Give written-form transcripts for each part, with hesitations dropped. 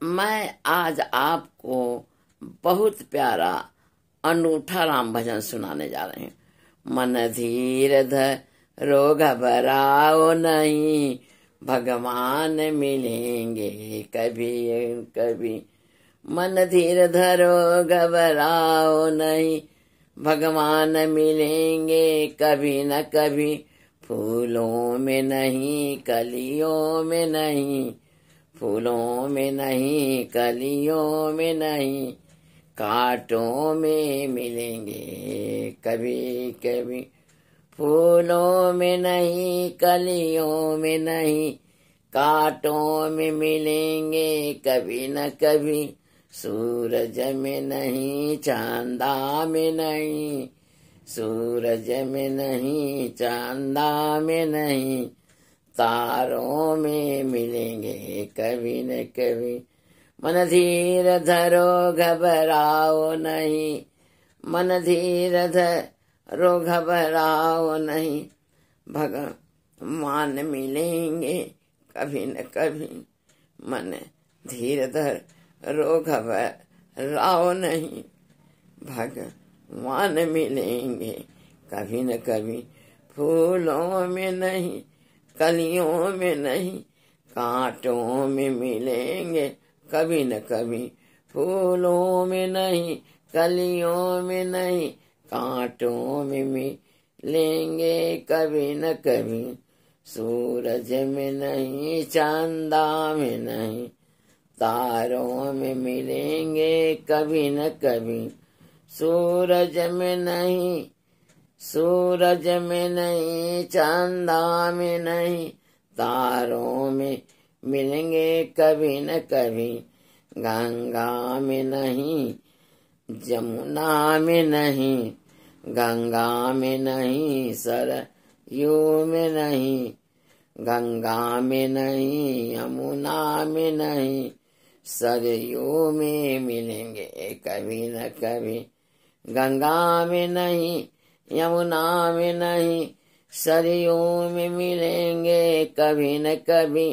मैं आज आपको बहुत प्यारा अनूठा राम भजन सुनाने जा रहे हैं। मन धीर धरो घबराओ नहीं, भगवान मिलेंगे कभी कभी। मन धीर धरो घबराओ नहीं, भगवान मिलेंगे कभी न कभी। फूलों में नहीं कलियों में नहीं, फूलों में नहीं कलियों में नहीं, कांटों में मिलेंगे कभी कभी। फूलों में नहीं कलियों में नहीं, कांटों में मिलेंगे कभी न कभी। सूरज में नहीं चांदा में नहीं, सूरज में नहीं चांदा में नहीं, तारों में मिलेंगे कभी न कभी। मन धीर धरो घबराओ नहीं, मन धीर धरो घबराओ नहीं, भगवान मिलेंगे कभी न कभी। मन धीर धरो घबराओ नहीं, भगवान मिलेंगे कभी न कभी। फूलों में नहीं कलियों में नहीं, कांटों में मिलेंगे कभी न कभी। फूलों में नहीं कलियों में नहीं, कांटों में मिलेंगे कभी न कभी। सूरज में नहीं चांदा में नहीं, तारों में मिलेंगे कभी न कभी। सूरज में नहीं, सूरज में नहीं चांदा में नहीं, तारों में मिलेंगे कभी न कभी। गंगा में नहीं जमुना में नहीं, गंगा में नहीं सरयू में नहीं, गंगा में नहीं यमुना में नहीं, सरयू में मिलेंगे कभी न कभी। गंगा में नहीं यमुना में नहीं, सरयू में मिलेंगे कभी न कभी।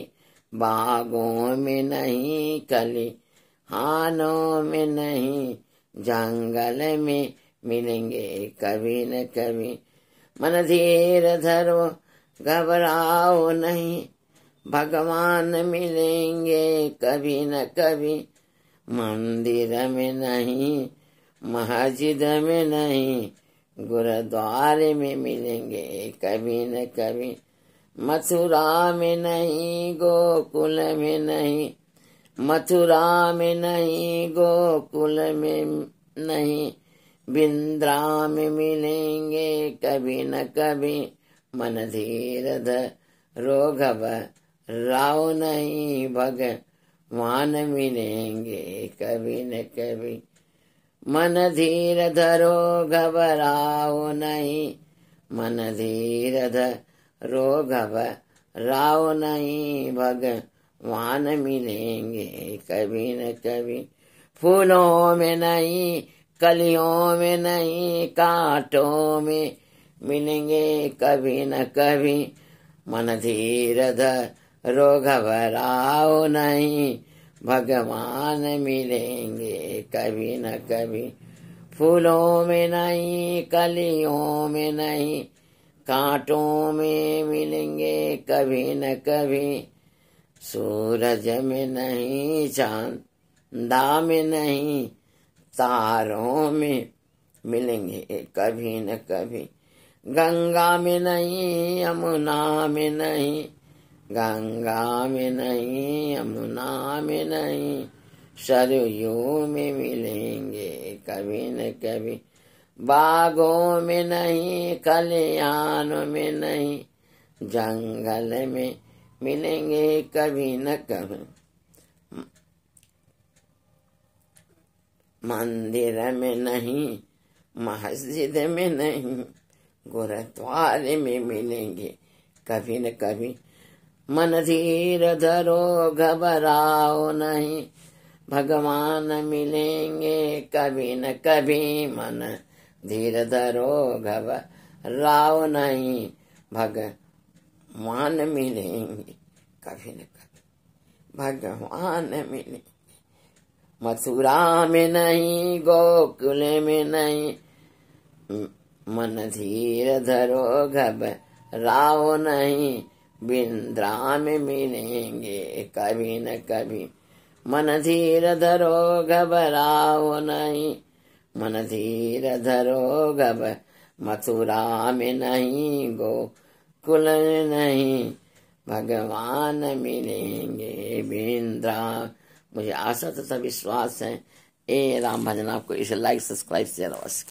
बागों में नहीं खलिहानों में नहीं, जंगल में मिलेंगे कभी न कभी। मन धीर धरो घबराओ नहीं, भगवान मिलेंगे कभी न कभी। मंदिर में नहीं मस्जिद में नहीं, गुरुद्वारे में मिलेंगे कभी न कभी। मथुरा में नहीं गोकुल में नहीं, मथुरा में नहीं गोकुल में नहीं, बिंद्रा में मिलेंगे कभी न कभी। मन धीर धरो घबराओ नहीं, भगवान मिलेंगे कभी न कभी। मन धीर धरो घबराओ नहीं, मन धीर धरो घबराओ नहीं, भगवान मिलेंगे कभी न कभी। फूलों में नहीं कलियों में नहीं, कांटों में मिलेंगे कभी न कभी। मन धीर धरो घबराओ नहीं, भगवान मिलेंगे कभी न कभी। फूलों में नहीं कलियों में नहीं, कांटों में मिलेंगे कभी न कभी। सूरज में नहीं चांदा में नहीं, तारों में मिलेंगे कभी न कभी। गंगा में नहीं यमुना में नहीं, गंगा में नहीं यमुना में नहीं, सरयू में मिलेंगे कभी न कभी। बागों में नहीं खलिहान में नहीं, जंगल में मिलेंगे कभी न कभी। मंदिर में नहीं मस्जिद में नहीं, गुरुद्वारे में मिलेंगे कभी न कभी। मन धीर धरो घबराओ नहीं, भगवान मिलेंगे कभी न कभी। मन धीर धरो घबराओ नहीं, भगवान मिलेंगे कभी न कभी। भगवान मिलेंगे मथुरा में नहीं, गोकुल में नहीं, मन धीर धरो घबराओ नहीं, बिंद्रा में मिलेंगे कभी न कभी। मन धीर धरो घबराओ नहीं, मन धीर धरो मथुरा में नहीं, गोकुल में नहीं, भगवान मिलेंगे बिंद्रा। मुझे आशा तथा विश्वास है ए राम भजन आपको इसे लाइक सब्सक्राइब शेयर अवश्य।